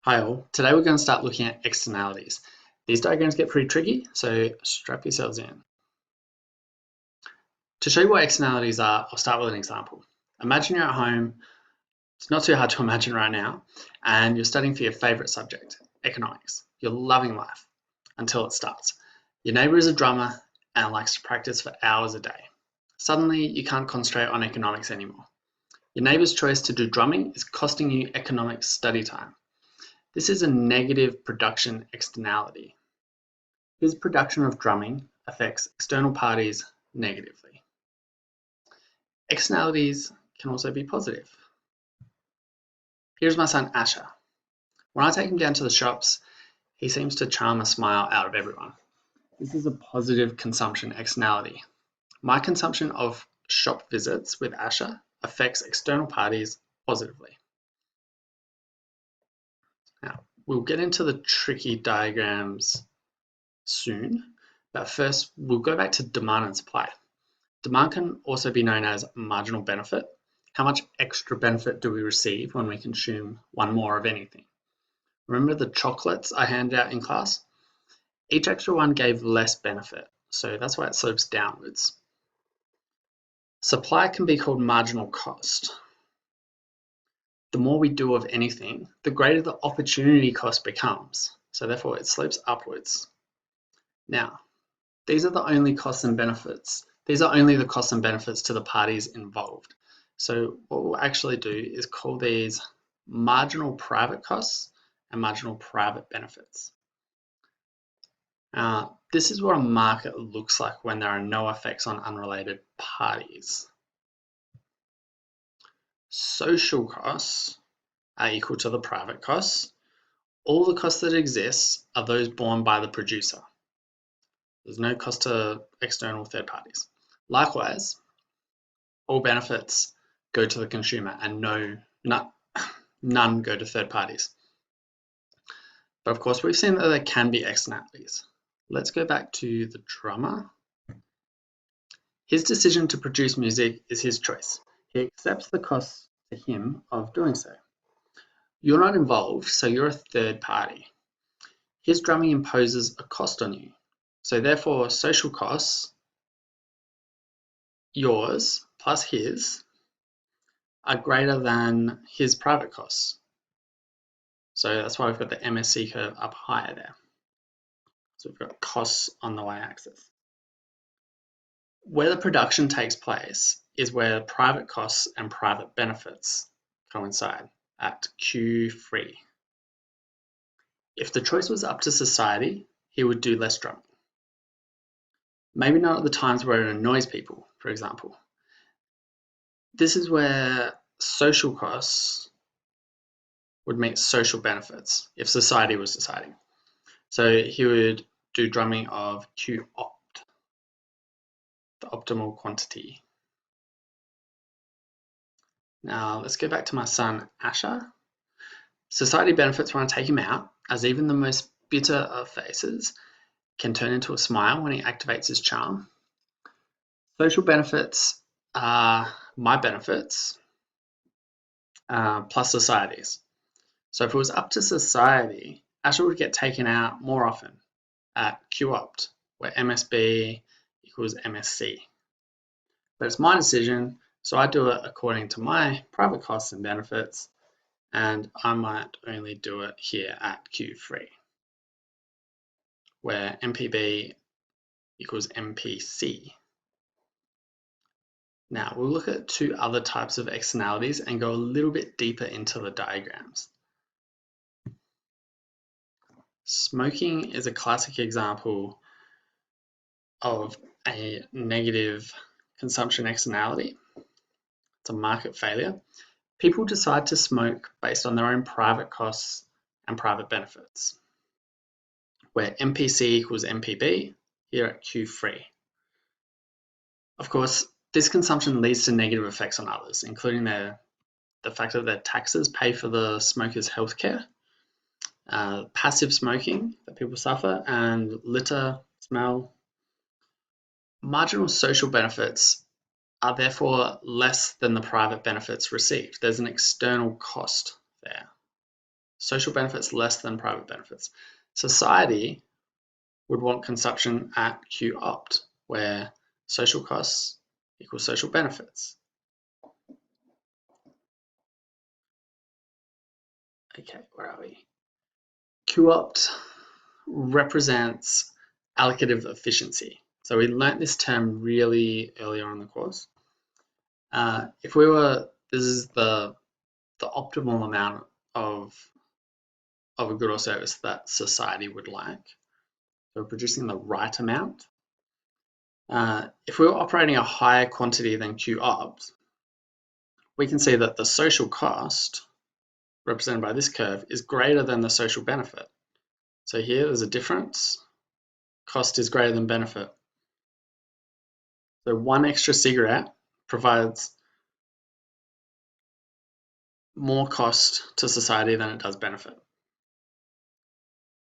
Hi all, today we're going to start looking at externalities. These diagrams get pretty tricky, so strap yourselves in. To show you what externalities are, I'll start with an example. Imagine you're at home, it's not too hard to imagine right now, and you're studying for your favourite subject, economics. You're loving life, until it starts. Your neighbour is a drummer and likes to practice for hours a day. Suddenly, you can't concentrate on economics anymore. Your neighbour's choice to do drumming is costing you economics study time. This is a negative production externality. His production of drumming affects external parties negatively. Externalities can also be positive. Here's my son Asher. When I take him down to the shops, he seems to charm a smile out of everyone. This is a positive consumption externality. My consumption of shop visits with Asher affects external parties positively. Now, we'll get into the tricky diagrams soon, but first we'll go back to demand and supply. Demand can also be known as marginal benefit. How much extra benefit do we receive when we consume one more of anything? Remember the chocolates I handed out in class? Each extra one gave less benefit, so that's why it slopes downwards. Supply can be called marginal cost. The more we do of anything, the greater the opportunity cost becomes, so therefore it slopes upwards. Now, these are the only costs and benefits. These are only the costs and benefits to the parties involved. So what we'll actually do is call these marginal private costs and marginal private benefits. This is what a market looks like when there are no effects on unrelated parties. Social costs are equal to the private costs. All the costs that exist are those borne by the producer. There's no cost to external third parties. Likewise, all benefits go to the consumer and none go to third parties. But of course, we've seen that there can be externalities. Let's go back to the drummer. His decision to produce music is his choice. He accepts the costs to him of doing so. You're not involved, so you're a third party. His drumming imposes a cost on you. So therefore, social costs, yours plus his, are greater than his private costs. So that's why we've got the MSC curve up higher there. So we've got costs on the y-axis. Where the production takes place is where private costs and private benefits coincide at Q3. If the choice was up to society, he would do less drumming. Maybe not at the times where it annoys people, for example. This is where social costs would meet social benefits if society was deciding. So he would do drumming of Q opt, the optimal quantity. Now let's go back to my son Asher. Society benefits when I take him out, as even the most bitter of faces can turn into a smile when he activates his charm. Social benefits are my benefits plus society's. So if it was up to society, Asher would get taken out more often at QOpt, where MSB equals MSC. But it's my decision, so I do it according to my private costs and benefits, and I might only do it here at Q3, where MPB equals MPC. Now we'll look at two other types of externalities and go a little bit deeper into the diagrams. Smoking is a classic example of a negative consumption externality. It's a market failure. People decide to smoke based on their own private costs and private benefits, where MPC equals MPB here at Q3. Of course, this consumption leads to negative effects on others, including the fact that their taxes pay for the smoker's healthcare, passive smoking that people suffer, and litter, smell. Marginal social benefits are therefore less than the private benefits received. There's an external cost there. social benefits less than private benefits. Society would want consumption at Q opt, where social costs equals social benefits. Okay, where are we? Q opt represents allocative efficiency. So we learnt this term really early on in the course. This is the optimal amount of a good or service that society would like. So we're producing the right amount. If we were operating a higher quantity than Q opt, we can see that the social cost, represented by this curve, is greater than the social benefit. So here there's a difference. Cost is greater than benefit. So one extra cigarette provides more cost to society than it does benefit.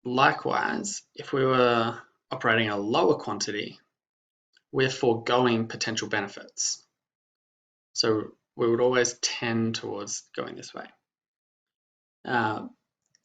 Likewise, if we were operating a lower quantity, we're foregoing potential benefits. So we would always tend towards going this way.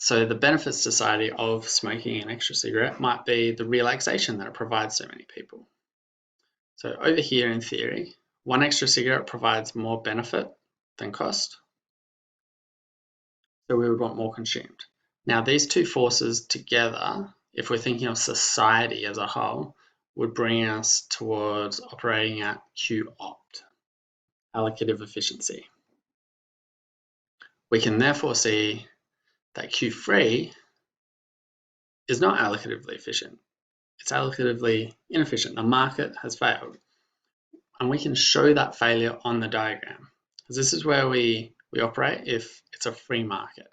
So the benefits to society of smoking an extra cigarette might be the relaxation that it provides so many people. So over here in theory, one extra cigarette provides more benefit than cost. So we would want more consumed. Now these two forces together, if we're thinking of society as a whole, would bring us towards operating at Q opt, allocative efficiency. We can therefore see that Q free is not allocatively efficient. It's allocatively inefficient. The market has failed. And we can show that failure on the diagram. Because this is where we operate if it's a free market,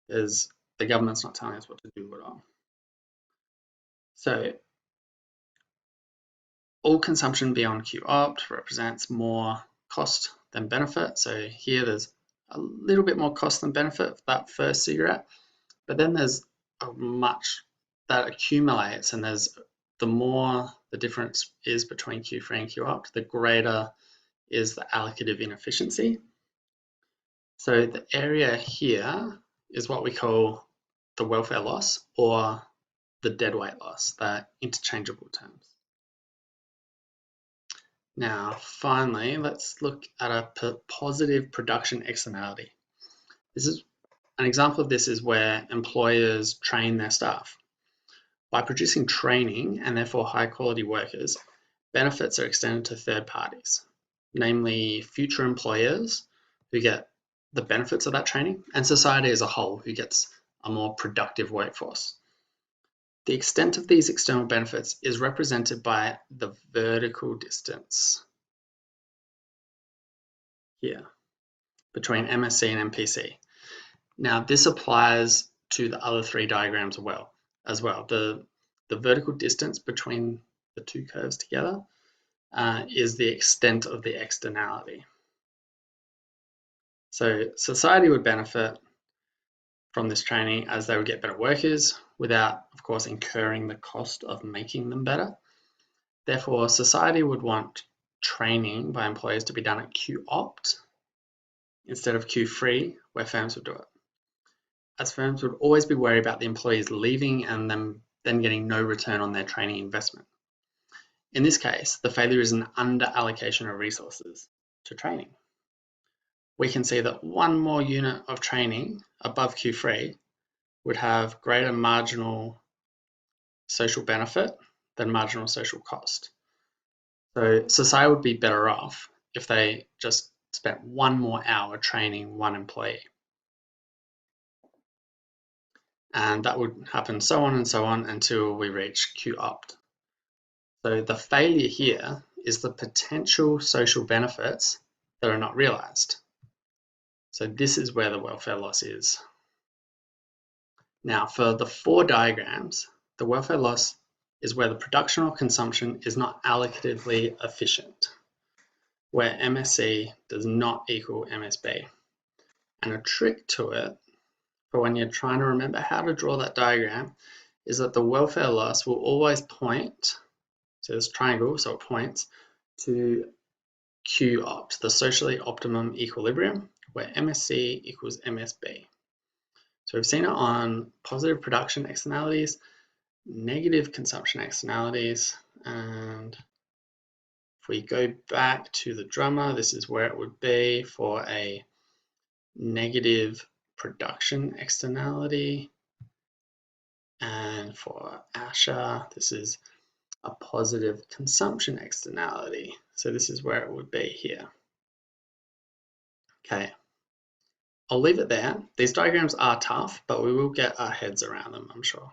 is the government's not telling us what to do at all. So all consumption beyond Q opt represents more cost than benefit. So here there's a little bit more cost than benefit for that first cigarette, but then there's a much that accumulates, and the more the difference is between Q free and Q opt, the greater is the allocative inefficiency. So the area here is what we call the welfare loss or the deadweight loss. They're interchangeable terms. Now, finally, let's look at a positive production externality. An example of this is where employers train their staff. By producing training and therefore high quality workers, benefits are extended to third parties, namely future employers who get the benefits of that training, and society as a whole who gets a more productive workforce. The extent of these external benefits is represented by the vertical distance here between MSC and MPC. Now this applies to the other three diagrams as well. The vertical distance between the two curves together is the extent of the externality. So society would benefit from this training as they would get better workers without, of course, incurring the cost of making them better. Therefore, society would want training by employers to be done at Q opt instead of Q free, where firms would do it, as firms would always be worried about the employees leaving and them then getting no return on their training investment. In this case, the failure is an under-allocation of resources to training. We can see that one more unit of training above Q free would have greater marginal social benefit than marginal social cost. So society would be better off if they just spent one more hour training one employee. And that would happen so on and so on until we reach Q opt. So the failure here is the potential social benefits that are not realized. So this is where the welfare loss is. Now for the four diagrams, the welfare loss is where the production or consumption is not allocatively efficient, where MSC does not equal MSB. And a trick to it, for when you're trying to remember how to draw that diagram, is that the welfare loss will always point to this triangle, so it points to Q opt, the socially optimum equilibrium, where MSC equals MSB. So we've seen it on positive production externalities, negative consumption externalities, and if we go back to the drummer, this is where it would be for a negative production externality. And for Asher, this is a positive consumption externality. So this is where it would be here. Okay, I'll leave it there. These diagrams are tough, but we will get our heads around them, I'm sure.